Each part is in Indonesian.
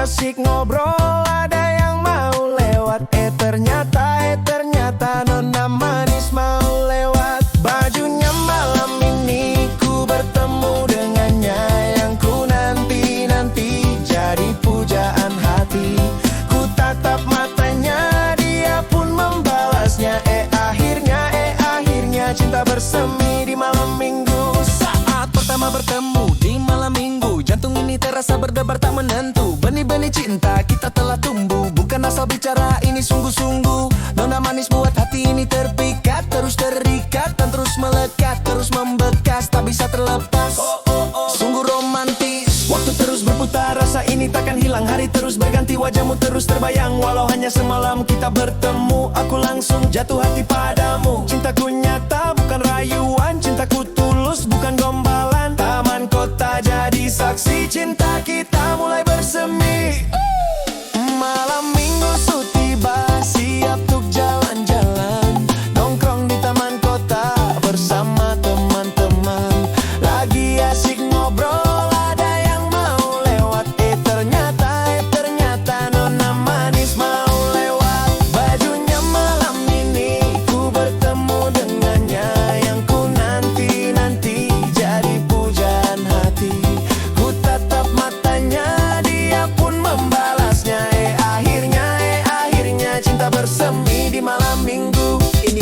asik ngobrol, ada yang mau lewat. Ternyata nona manis mau lewat. Bajunya malam ini ku bertemu dengannya, yang ku nanti-nanti jadi pujaan hati. Ku tatap matanya, dia pun membalasnya. Akhirnya cinta bersemi di malam minggu. Saat pertama bertemu di malam minggu, jantung ini terasa berdebar tak menentu. Benih-benih cinta kita telah tumbuh, bukan asal bicara, ini sungguh-sungguh. Nona manis buat hati ini terpikat, terus terikat dan terus melekat, terus membekas, tak bisa terlepas. Sungguh romantis, waktu terus berputar, rasa ini takkan hilang. Hari terus berganti, wajahmu terus terbayang. Walau hanya semalam kita bertemu, aku langsung jatuh hati padamu. Cintaku nyata bukan rayuan, cintaku tulus bukan gombalan. Taman kota jadi saksi, cinta kita mulai bersemi. Malam minggu su tiba, siap untuk jalan-jalan. Nongkrong di taman kota bersama teman-teman. Lagi asik ngobrol, ada yang mau lewat. Ternyata nona manis mau lewat. Bajunya malam ini ku bertemu dengannya, yang ku nanti-nanti jadi pujaan hati. Ku tatap matanya, dia pun membalasnya. Akhirnya cinta bersemi di malam minggu. Ini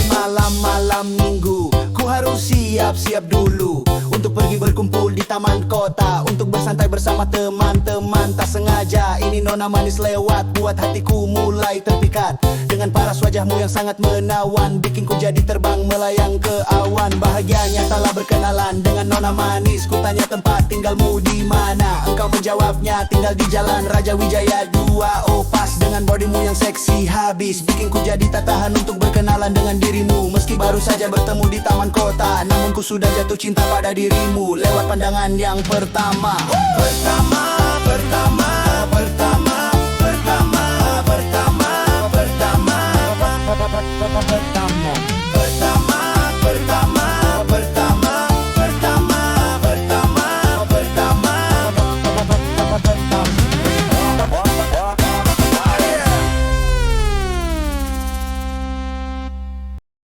malam minggu, ku harus siap-siap dulu untuk pergi berkumpul di taman kota, untuk bersantai bersama teman-teman. Tak sengaja ini nona manis lewat, buat hatiku mulai terpikat. Dengan paras wajahmu yang sangat menawan, bikin ku jadi terbang melayang ke awan. Bahagianya telah berkenalan dengan nona manis. Ku tanya tempat tinggalmu di mana, engkau menjawabnya tinggal di Jalan Raja Wijaya 2. Oh pas, dengan bodimu yang seksi habis, bikin ku jadi tak tahan untuk berkenalan dengan dirimu. Meski baru saja bertemu di taman kota, namun ku sudah jatuh cinta pada dirimu lewat pandangan yang pertama. Pertama